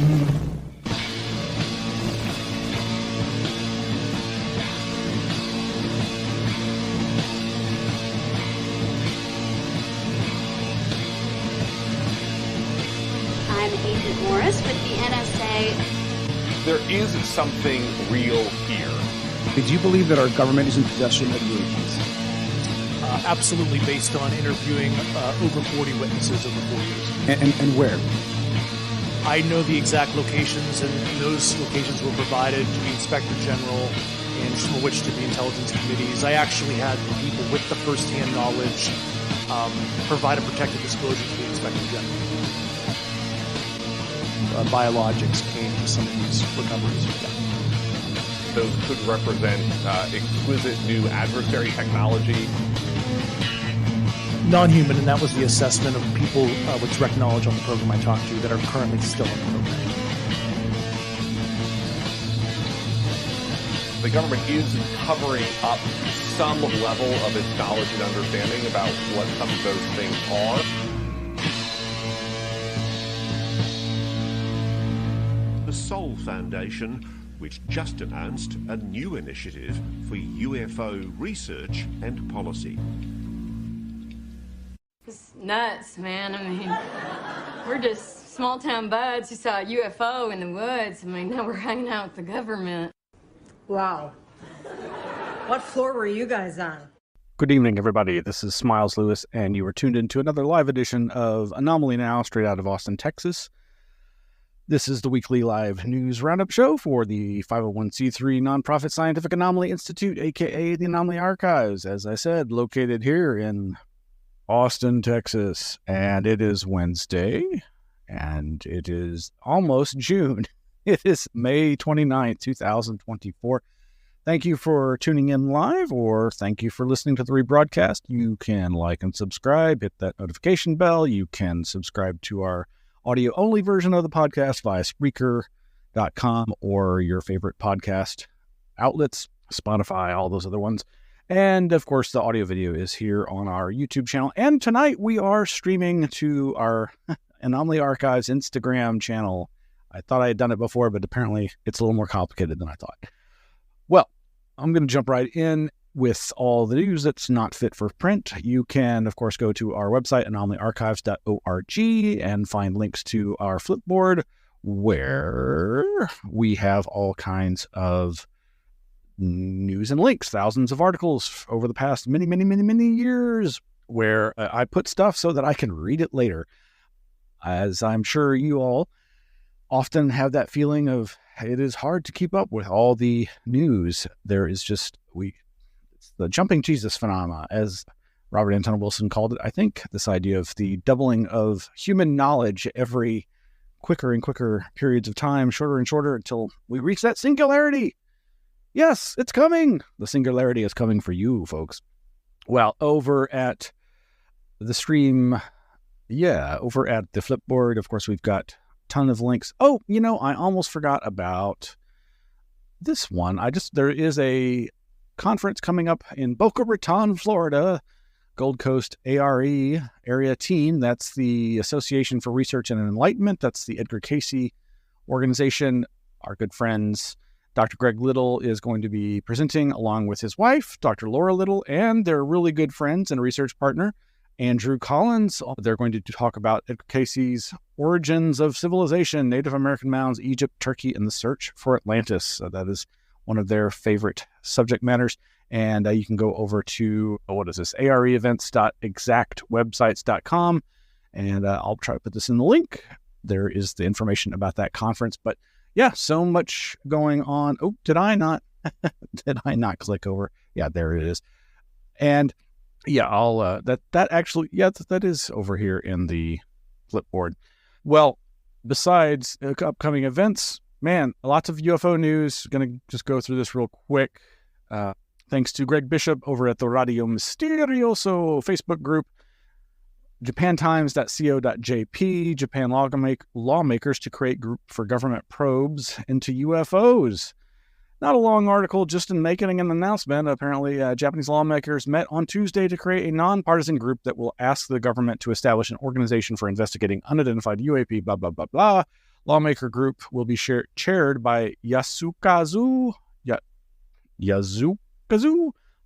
I'm Agent Morris with the NSA. There is something real here. Do you believe that our government is in possession of UFOs? Absolutely, based on interviewing over 40 witnesses over 4 years. And where? I know the exact locations, and those locations were provided to the Inspector General and some of which to the intelligence committees. I actually had the people with the first-hand knowledge provide a protected disclosure to the Inspector General. Biologics came to some of these recoveries. Yeah. Those could represent exquisite new adversary technology. Non-human, and that was the assessment of people with direct knowledge on the program I talked to that are currently still on the program. The government is covering up some level of its knowledge and understanding about what some of those things are. The Soul Foundation, which just announced a new initiative for UFO research and policy. It's nuts, man. I mean, we're just small-town buds who saw a UFO in the woods. I mean, now we're hanging out with the government. Wow. What floor were you guys on? Good evening, everybody. This is Smiles Lewis, and you are tuned into another live edition of Anomaly Now, straight out of Austin, Texas. This is the weekly live news roundup show for the 501c3 nonprofit Scientific Anomaly Institute, aka the Anomaly Archives, as I said, located here in Austin, Texas. And it is Wednesday, and it is almost June. It is May 29th, 2024. Thank you for tuning in live, or thank you for listening to the rebroadcast. You can like and subscribe, hit that notification bell. You can subscribe to our audio-only version of the podcast via Spreaker.com or your favorite podcast outlets, Spotify, all those other ones. And, of course, the audio video is here on our YouTube channel. And tonight we are streaming to our Anomaly Archives Instagram channel. I thought I had done it before, but apparently it's a little more complicated than I thought. Well, I'm going to jump right in with all the news that's not fit for print. You can, of course, go to our website, anomalyarchives.org, and find links to our Flipboard, where we have all kinds of news and links, thousands of articles over the past many years, where I put stuff so that I can read it later. As I'm sure you all often have that feeling of, it is hard to keep up with all the news. There is just, it's the jumping Jesus phenomena, as Robert Anton Wilson called it. I think this idea of the doubling of human knowledge every quicker and quicker periods of time, shorter and shorter, until we reach that singularity. Yes, it's coming. The singularity is coming for you, folks. Well, over at the stream, over at the Flipboard, of course, we've got a ton of links. Oh, I almost forgot about this one. There is a conference coming up in Boca Raton, Florida, Gold Coast ARE, Area Team. That's the Association for Research and Enlightenment. That's the Edgar Casey organization. Our good friends, Dr. Greg Little, is going to be presenting along with his wife, Dr. Laura Little, and their really good friends and research partner, Andrew Collins. They're going to talk about Edgar Casey's Origins of Civilization, Native American Mounds, Egypt, Turkey, and the Search for Atlantis. That is one of their favorite subject matters. And you can go over to, areevents.exactwebsites.com, and I'll try to put this in the link. There is the information about that conference. But yeah, so much going on. Oh, did I not click over? Yeah, there it is. And yeah, I'll, that is over here in the Flipboard. Well, besides upcoming events, man, lots of UFO news. Going to just go through this real quick. Thanks to Greg Bishop over at the Radio Misterioso Facebook group, japantimes.co.jp, Japan lawmakers to create group for government probes into UFOs. Not a long article, just in making an announcement. Apparently, Japanese lawmakers met on Tuesday to create a nonpartisan group that will ask the government to establish an organization for investigating unidentified UAP, blah, blah, blah, blah. lawmaker group will be chaired by Yasukazu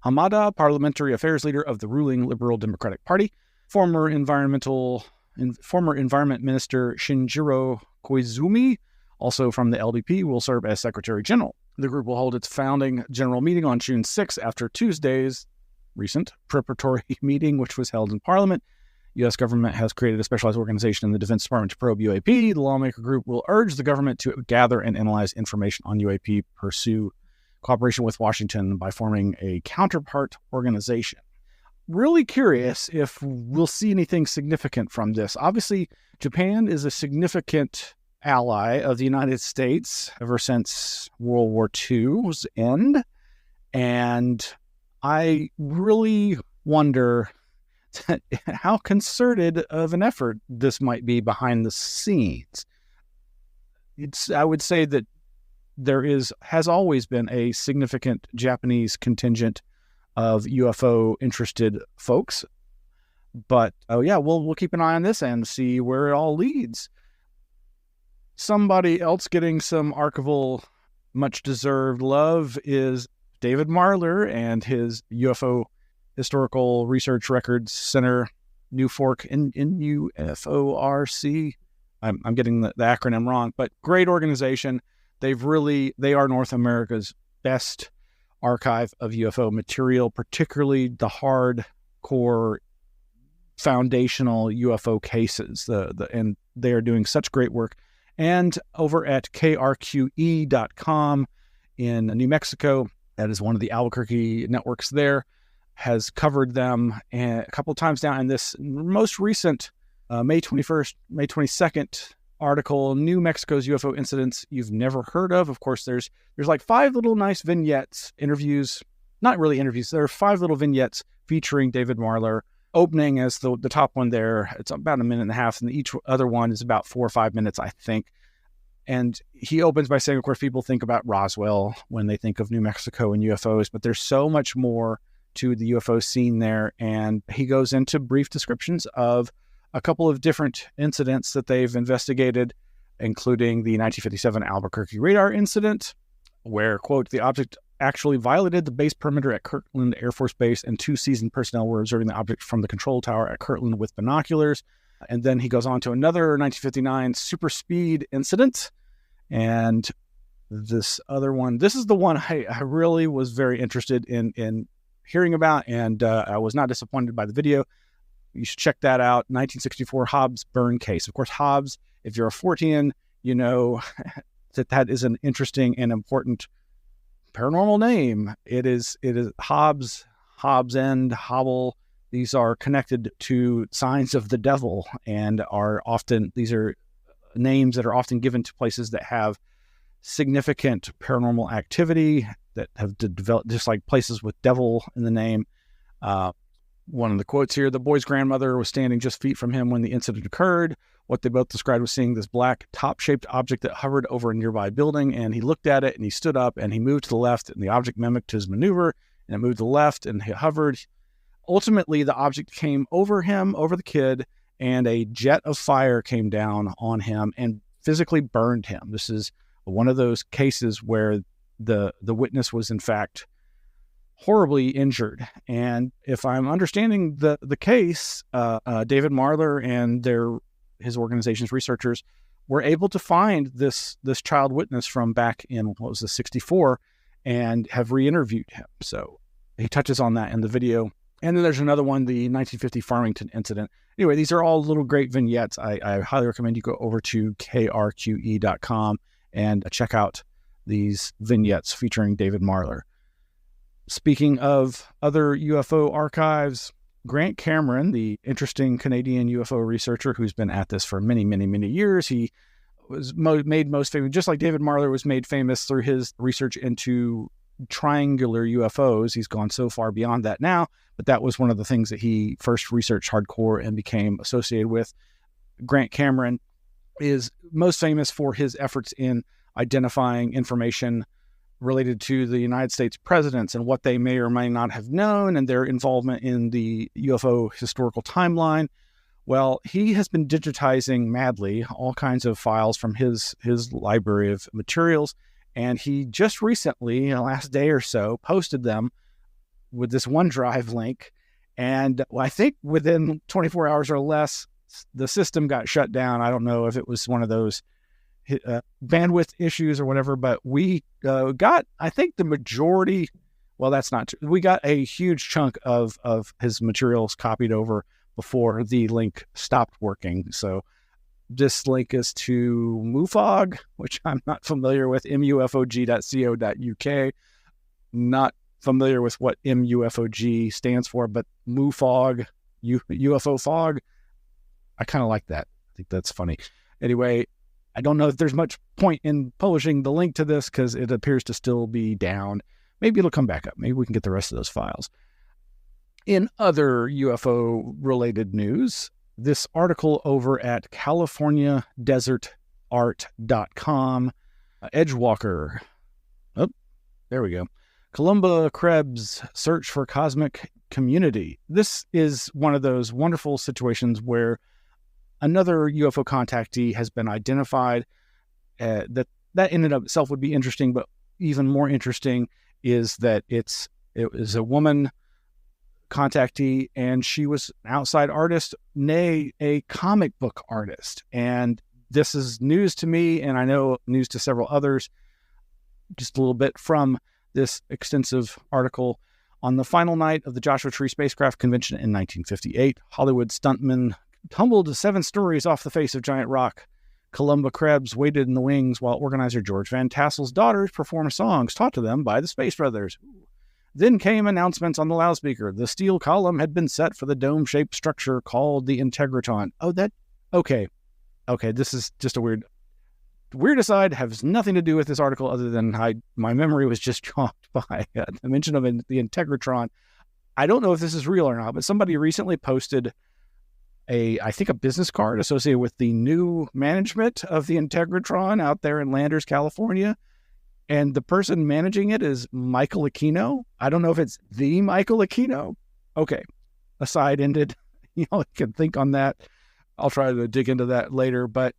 Hamada, parliamentary affairs leader of the ruling Liberal Democratic Party. Former Environment Minister Shinjiro Koizumi, also from the LDP, will serve as Secretary General. The group will hold its founding general meeting on June 6 after Tuesday's recent preparatory meeting, which was held in Parliament. U.S. government has created a specialized organization in the Defense Department to probe UAP. The lawmaker group will urge the government to gather and analyze information on UAP, pursue cooperation with Washington by forming a counterpart organization. Really curious if we'll see anything significant from this. Obviously, Japan is a significant ally of the United States ever since World War II's end. And I really wonder how concerted of an effort this might be behind the scenes. I would say that there has always been a significant Japanese contingent of UFO interested folks. But we'll keep an eye on this and see where it all leads. Somebody else getting some archival, much deserved love is David Marler and his UFO Historical Research Records Center, New Fork, NUFORC. I'm getting the acronym wrong, but great organization. They are North America's best archive of UFO material, particularly the hardcore foundational UFO cases. And they are doing such great work. And over at krqe.com in New Mexico, that is one of the Albuquerque networks there, has covered them a couple of times now. In this most recent May 22nd article, New Mexico's UFO incidents you've never heard of. Of course, there's like 5 little nice vignettes, interviews, not really interviews. There are 5 little vignettes featuring David Marler, opening as the top one there. It's about 1.5 minutes, and each other one is about 4 or 5 minutes, I think. And he opens by saying, of course, people think about Roswell when they think of New Mexico and UFOs, but there's so much more to the UFO scene there. And he goes into brief descriptions of a couple of different incidents that they've investigated, including the 1957 Albuquerque radar incident, where, quote, the object actually violated the base perimeter at Kirtland Air Force Base, and 2 seasoned personnel were observing the object from the control tower at Kirtland with binoculars. And then he goes on to another 1959 super speed incident. And this other one, this is the one I really was very interested in hearing about, and I was not disappointed by the video. You should check that out. 1964 Hobbs burn case. Of course, Hobbs, if you're a Fortean, you know that is an interesting and important paranormal name. It is Hobbs End, Hobble. These are connected to signs of the devil, and these are names that are often given to places that have significant paranormal activity, that have developed, just like places with devil in the name. One of the quotes here, the boy's grandmother was standing just feet from him when the incident occurred. What they both described was seeing this black top-shaped object that hovered over a nearby building, and he looked at it and he stood up and he moved to the left, and the object mimicked his maneuver, and it moved to the left and he hovered. Ultimately, the object came over him, over the kid, and a jet of fire came down on him and physically burned him. This is one of those cases where the witness was in fact horribly injured. And if I'm understanding the case, David Marler and his organization's researchers were able to find this child witness from back in, 64, and have re-interviewed him. So he touches on that in the video. And then there's another one, the 1950 Farmington incident. Anyway, these are all little great vignettes. I highly recommend you go over to krqe.com and check out these vignettes featuring David Marler. Speaking of other UFO archives, Grant Cameron, the interesting Canadian UFO researcher who's been at this for many, many, many years, he was made most famous, just like David Marler was made famous through his research into triangular UFOs. He's gone so far beyond that now, but that was one of the things that he first researched hardcore and became associated with. Grant Cameron is most famous for his efforts in identifying information related to the United States presidents and what they may or may not have known, and their involvement in the UFO historical timeline. Well, he has been digitizing madly all kinds of files from his library of materials, and he just recently, in the last day or so, posted them with this OneDrive link. And I think within 24 hours or less, the system got shut down. I don't know if it was one of those bandwidth issues or whatever, but we got, I think, the majority. Well, that's not true. We got a huge chunk of his materials copied over before the link stopped working. So this link is to MUFOG, which I'm not familiar with, mufog.co.uk. Not familiar with what MUFOG stands for, but MUFOG, UFO fog. I kind of like that. I think that's funny. Anyway, I don't know if there's much point in publishing the link to this because it appears to still be down. Maybe it'll come back up. Maybe we can get the rest of those files. In other UFO-related news, this article over at CaliforniaDesertArt.com, Edgewalker. Oh, there we go. Columba Krebs search for cosmic community. This is one of those wonderful situations where another UFO contactee has been identified. That in and of itself would be interesting, but even more interesting is that it was a woman contactee, and she was an outside artist, nay, a comic book artist. And this is news to me, and I know news to several others, just a little bit from this extensive article. On the final night of the Joshua Tree Spacecraft Convention in 1958, Hollywood stuntmen tumbled 7 stories off the face of giant rock. Columba Krebs waited in the wings while organizer George Van Tassel's daughters performed songs taught to them by the Space Brothers. Then came announcements on the loudspeaker. The steel column had been set for the dome-shaped structure called the Integratron. Okay, this is just a weird aside, has nothing to do with this article other than my memory was just chalked by the mention of the Integratron. I don't know if this is real or not, but somebody recently posted I think a business card associated with the new management of the Integratron out there in Landers, California. And the person managing it is Michael Aquino. I don't know if it's the Michael Aquino. Okay. Aside ended. You can think on that. I'll try to dig into that later. But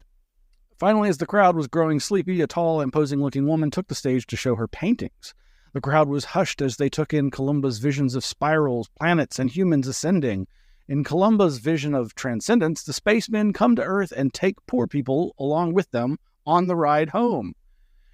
finally, as the crowd was growing sleepy, a tall, imposing-looking woman took the stage to show her paintings. The crowd was hushed as they took in Columba's visions of spirals, planets, and humans ascending. In Columba's vision of transcendence, the spacemen come to Earth and take poor people along with them on the ride home.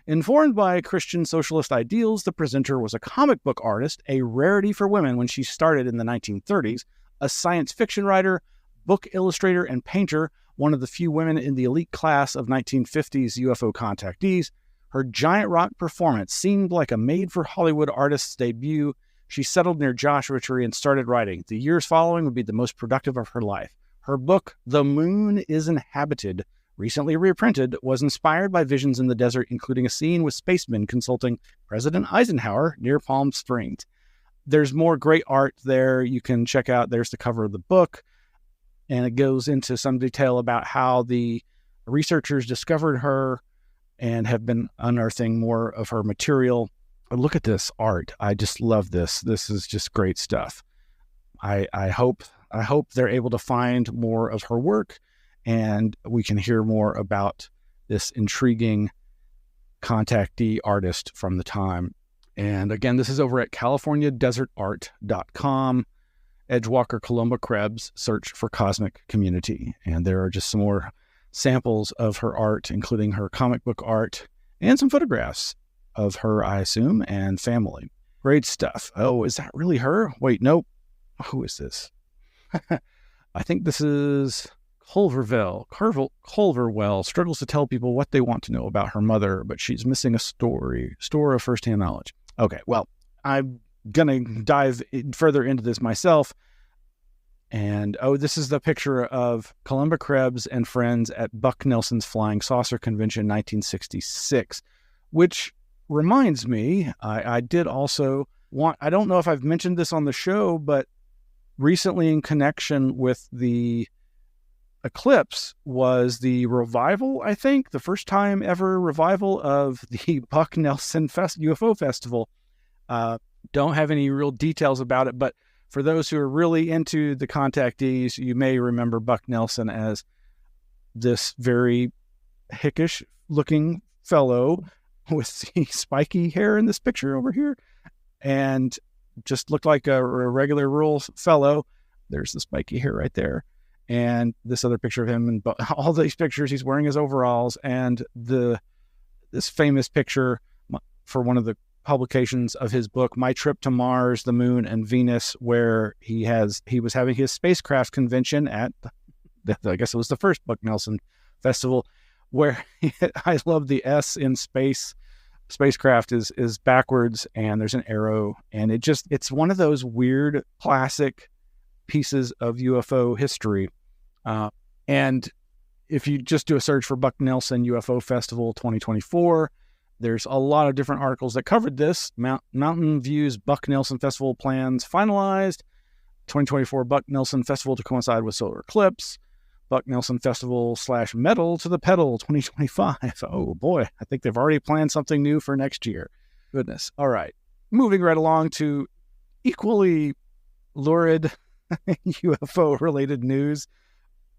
Informed by Christian socialist ideals, the presenter was a comic book artist, a rarity for women when she started in the 1930s, a science fiction writer, book illustrator, and painter, one of the few women in the elite class of 1950s UFO contactees. Her giant rock performance seemed like a made-for-Hollywood artist's debut. She settled near Joshua Tree and started writing. The years following would be the most productive of her life. Her book, The Moon is Inhabited, recently reprinted, was inspired by visions in the desert, including a scene with spacemen consulting President Eisenhower near Palm Springs. There's more great art there you can check out. There's the cover of the book, and it goes into some detail about how the researchers discovered her and have been unearthing more of her material. But look at this art. I just love this. This is just great stuff. I hope they're able to find more of her work, and we can hear more about this intriguing contactee artist from the time. And again, this is over at CaliforniaDesertArt.com. Edgewalker Columba Krebs search for cosmic community. And there are just some more samples of her art, including her comic book art and some photographs of her, I assume, and family. Great stuff. Oh, is that really her? Wait, nope. Who is this? I think this is Culverwell struggles to tell people what they want to know about her mother, but she's missing a store of firsthand knowledge. Okay, well, I'm going to dive further into this myself. And, this is the picture of Columba Krebs and friends at Buck Nelson's Flying Saucer Convention 1966, which reminds me, I did also want, I don't know if I've mentioned this on the show, but recently in connection with the eclipse was the revival, I think, the first time ever revival of the Buck Nelson UFO Festival. Don't have any real details about it, but For those who are really into the contactees, you may remember Buck Nelson as this very hickish-looking fellow with the spiky hair in this picture over here, and just looked like a regular rural fellow. There's the spiky hair right there. And this other picture of him, and all these pictures, he's wearing his overalls, and this famous picture for one of the publications of his book, My Trip to Mars, the Moon, and Venus, where he was having his spacecraft convention at, I guess it was the first Buck Nelson Festival, where I love the S in spacecraft is backwards, and there's an arrow, and it's one of those weird classic pieces of UFO history. And if you just do a search for Buck Nelson UFO Festival 2024, there's a lot of different articles that covered this. Mountain View's Buck Nelson Festival plans finalized. 2024 Buck Nelson Festival to coincide with solar eclipse. Buck Nelson Festival / Metal to the Pedal 2025. Oh boy, I think they've already planned something new for next year. Goodness. All right. Moving right along to equally lurid UFO-related news.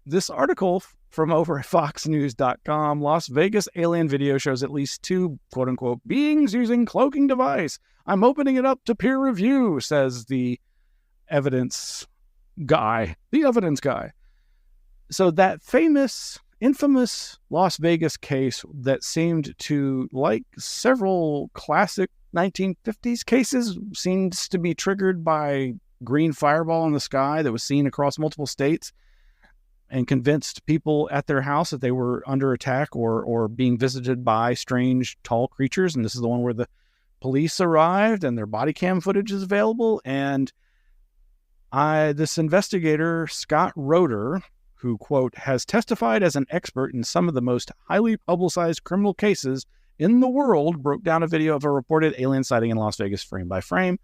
This article from over at foxnews.com, Las Vegas alien video shows at least 2, quote-unquote, beings using cloaking device. I'm opening it up to peer review, says the evidence guy. So that infamous Las Vegas case that seemed to, like several classic 1950s cases, seems to be triggered by green fireball in the sky that was seen across multiple states, and convinced people at their house that they were under attack or being visited by strange tall creatures. And this is the one where the police arrived and their body cam footage is available. And this investigator, Scott Roeder, who, quote, has testified as an expert in some of the most highly publicized criminal cases in the world, broke down a video of a reported alien sighting in Las Vegas frame by frame.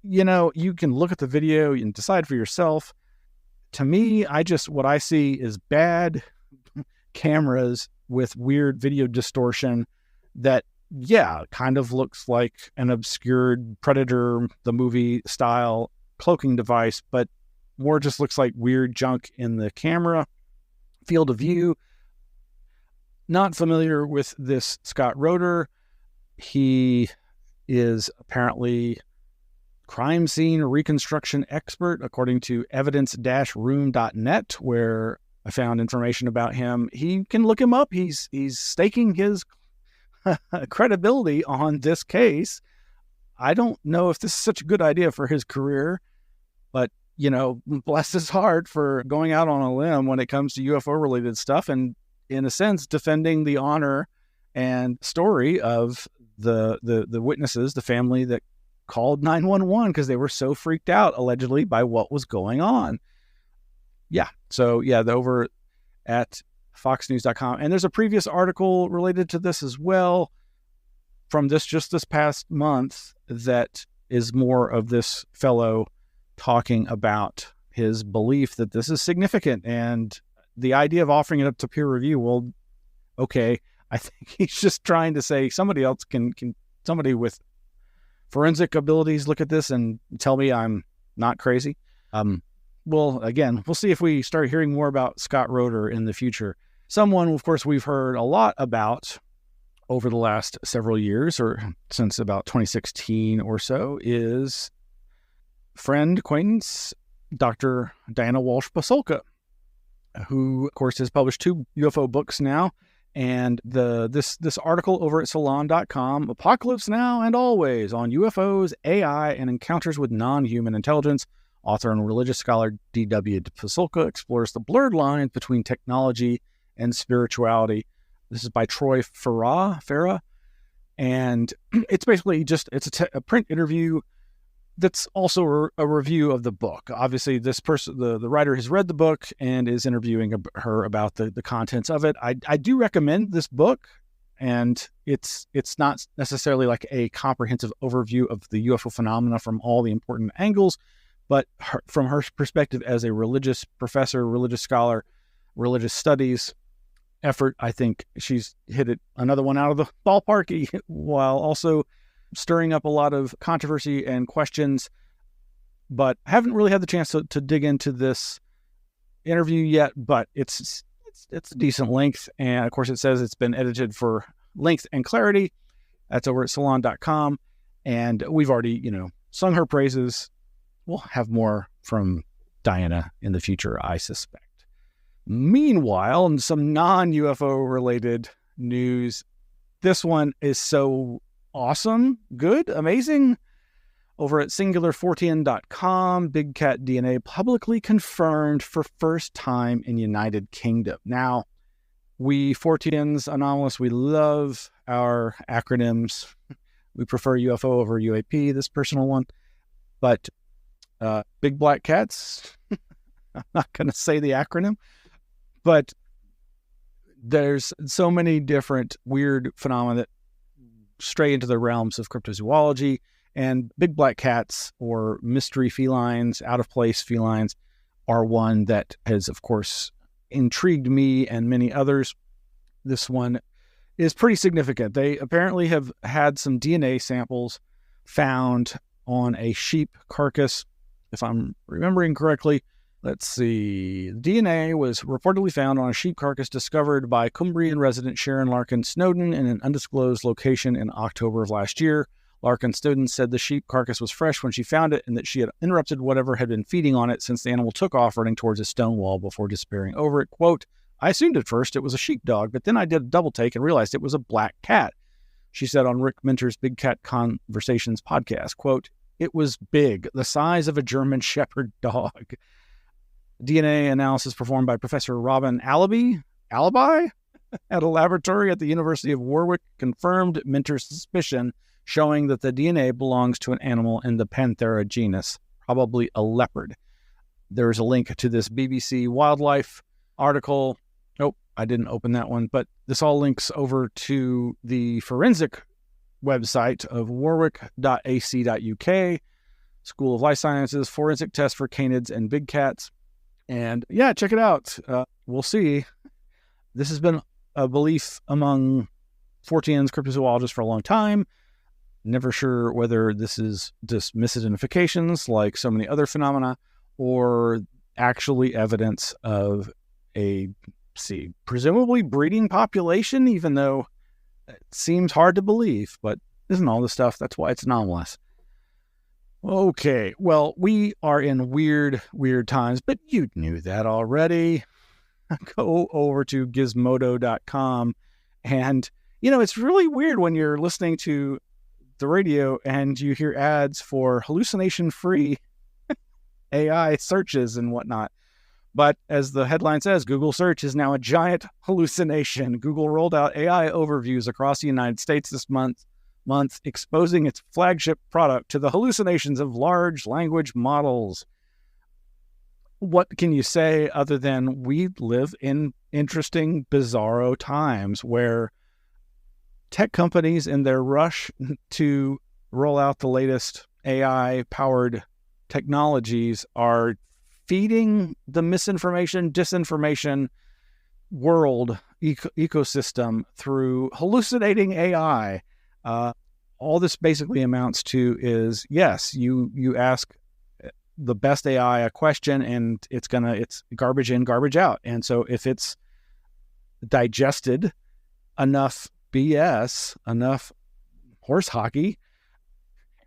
You can look at the video and decide for yourself. To me, what I see is bad cameras with weird video distortion that, kind of looks like an obscured Predator, the movie style cloaking device, but more just looks like weird junk in the camera field of view. Not familiar with this Scott Roeder. He is apparently crime scene reconstruction expert, according to evidence-room.net, where I found information about him. You can look him up. He's staking his credibility on this case. I don't know if this is such a good idea for his career, but, bless his heart for going out on a limb when it comes to UFO-related stuff and, in a sense, defending the honor and story of the witnesses, the family that called 911 because they were so freaked out, allegedly, by what was going on. Over at foxnews.com. And there's a previous article related to this as well from this past month that is more of this fellow talking about his belief that this is significant, and the idea of offering it up to peer review. Well, okay, I think he's just trying to say somebody else somebody with forensic abilities look at this and tell me I'm not crazy. Well, again, we'll see if we start hearing more about Scott Roeder in the future. Someone, of course, we've heard a lot about over the last several years, or since about 2016 or so, is friend, acquaintance, Dr. Diana Walsh-Pasulka, who, of course, has published 2 UFO books now. And this article over at Salon.com, Apocalypse Now and Always on UFOs, AI, and Encounters with Non-Human Intelligence. Author and religious scholar D.W. Pasulka explores the blurred lines between technology and spirituality. This is by Troy Farah, and it's basically a print interview that's also a review of the book. Obviously, this person, the writer, has read the book and is interviewing her about the contents of it. I do recommend this book, and it's not necessarily like a comprehensive overview of the UFO phenomena from all the important angles, but from her perspective as a religious professor, religious scholar, religious studies effort, I think she's hit it another one out of the ballpark, while also stirring up a lot of controversy and questions. but I haven't really had the chance to dig into this interview yet, but it's a decent length. And of course, it says it's been edited for length and clarity. That's over at salon.com. And we've already, sung her praises. We'll have more from Diana in the future, I suspect. Meanwhile, in some non-UFO related news, this one is so awesome, good, amazing. Over at singular14.com, Big Cat DNA publicly confirmed for first time in United Kingdom. Now, we Forteans, Anomalous, we love our acronyms. We prefer UFO over UAP, this personal one. But big black cats, I'm not going to say the acronym, but there's so many different weird phenomena that stray into the realms of cryptozoology, and big black cats or mystery felines, out of place felines, are one that has, of course, intrigued me and many others. This one is pretty significant. They apparently have had some DNA samples found on a sheep carcass, if I'm remembering correctly. Let's see. DNA was reportedly found on a sheep carcass discovered by Cumbrian resident Sharon Larkin Snowden in an undisclosed location in October of last year. Larkin Snowden said the sheep carcass was fresh when she found it and that she had interrupted whatever had been feeding on it since the animal took off running towards a stone wall before disappearing over it. Quote, I assumed at first it was a sheepdog, but then I did a double take and realized it was a black cat, she said on Rick Minter's Big Cat Conversations podcast. Quote, it was big, the size of a German Shepherd dog. DNA analysis performed by Professor Robin Alibi at a laboratory at the University of Warwick confirmed Minter's suspicion, showing that the DNA belongs to an animal in the Panthera genus, probably a leopard. There's a link to this BBC Wildlife article. Nope, I didn't open that one, but this all links over to the forensic website of warwick.ac.uk, School of Life Sciences, forensic test for canids and big cats. And yeah, check it out. We'll see. This has been a belief among Forteans, cryptozoologists for a long time. Never sure whether this is just misidentifications like so many other phenomena or actually evidence of a, presumably breeding population, even though it seems hard to believe, but isn't all this stuff? That's why it's anomalous. Okay, well, we are in weird times, but you knew that already. Go over to gizmodo.com and, it's really weird when you're listening to the radio and you hear ads for hallucination-free AI searches and whatnot. But as the headline says, Google search is now a giant hallucination. Google rolled out AI overviews across the United States this month, exposing its flagship product to the hallucinations of large language models. What can you say other than we live in interesting, bizarro times where tech companies, in their rush to roll out the latest AI-powered technologies, are feeding the misinformation, disinformation world ecosystem through hallucinating AI. All this basically amounts to is, yes, you ask the best AI a question and it's garbage in, garbage out. And so if it's digested enough BS, enough horse hockey,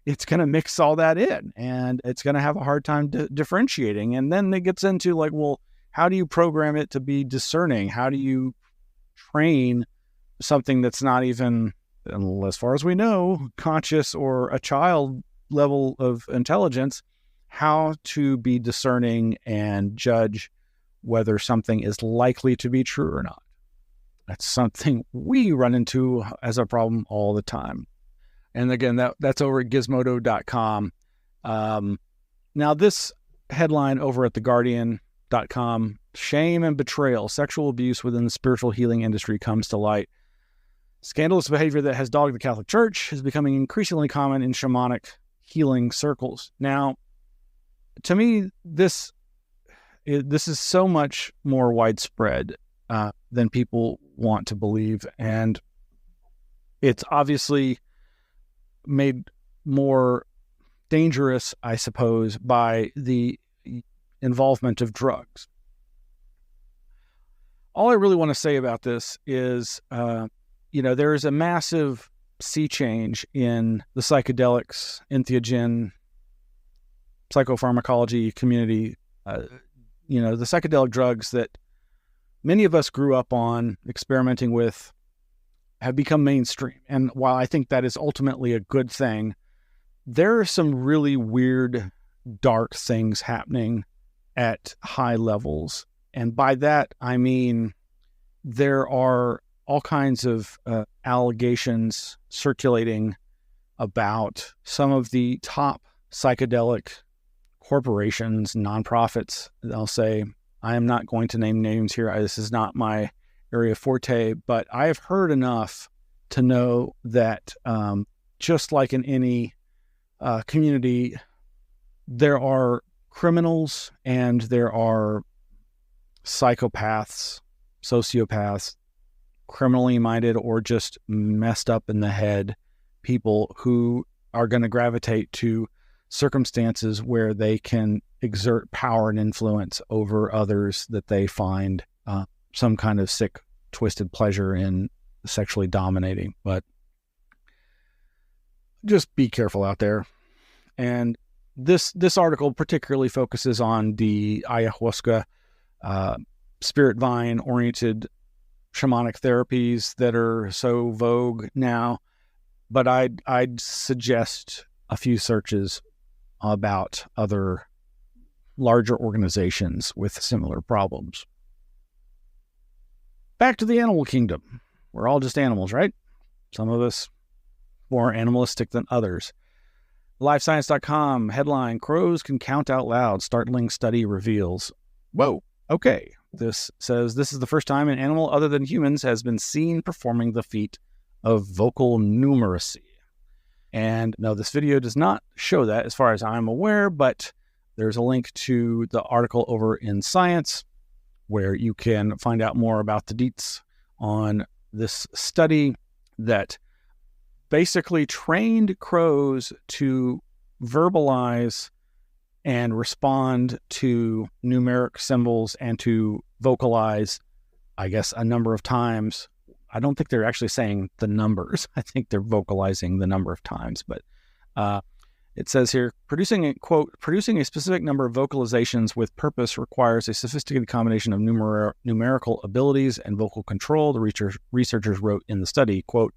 it's going to mix all that in and it's going to have a hard time differentiating. And then it gets into like, well, how do you program it to be discerning? How do you train something that's not even, as far as we know, conscious or a child level of intelligence, how to be discerning and judge whether something is likely to be true or not? That's something we run into as a problem all the time. And again, that's over at gizmodo.com. Now, this headline over at theguardian.com, shame and betrayal, sexual abuse within the spiritual healing industry comes to light. Scandalous behavior that has dogged the Catholic Church is becoming increasingly common in shamanic healing circles. Now, to me, this is so much more widespread than people want to believe. And it's obviously made more dangerous, I suppose, by the involvement of drugs. All I really want to say about this is, there is a massive sea change in the psychedelics, entheogen, psychopharmacology community. The psychedelic drugs that many of us grew up on, experimenting with, have become mainstream. And while I think that is ultimately a good thing, there are some really weird, dark things happening at high levels. And by that, I mean, there are all kinds of allegations circulating about some of the top psychedelic corporations, nonprofits. They'll say, I am not going to name names here. This is not my area forte, but I have heard enough to know that just like in any community, there are criminals and there are psychopaths, sociopaths, criminally minded, or just messed up in the head people who are going to gravitate to circumstances where they can exert power and influence over others that they find some kind of sick, twisted pleasure in sexually dominating. But just be careful out there. And this article particularly focuses on the ayahuasca, spirit vine oriented shamanic therapies that are so vogue now. But I'd suggest a few searches about other larger organizations with similar problems. Back to the animal kingdom. We're all just animals, right? Some of us more animalistic than others. LiveScience.com headline, Crows Can Count Out Loud, Startling Study Reveals. Whoa, okay. This says this is the first time an animal other than humans has been seen performing the feat of vocal numeracy. And no, this video does not show that as far as I'm aware, but there's a link to the article over in Science where you can find out more about the deets on this study that basically trained crows to verbalize and respond to numeric symbols and to vocalize, I guess, a number of times. I don't think they're actually saying the numbers. I think they're vocalizing the number of times. But it says here, producing a specific number of vocalizations with purpose requires a sophisticated combination of numerical abilities and vocal control, the researchers wrote in the study. Quote,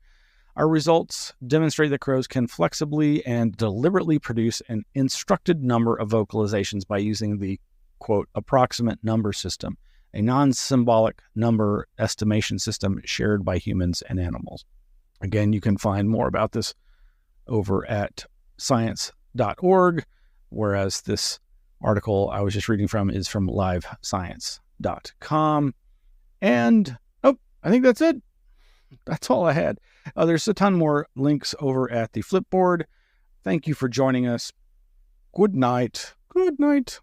our results demonstrate that crows can flexibly and deliberately produce an instructed number of vocalizations by using the, quote, approximate number system, a non-symbolic number estimation system shared by humans and animals. Again, you can find more about this over at science.org, whereas this article I was just reading from is from livescience.com. And, I think that's it. That's all I had. There's a ton more links over at the Flipboard. Thank you for joining us. Good night. Good night.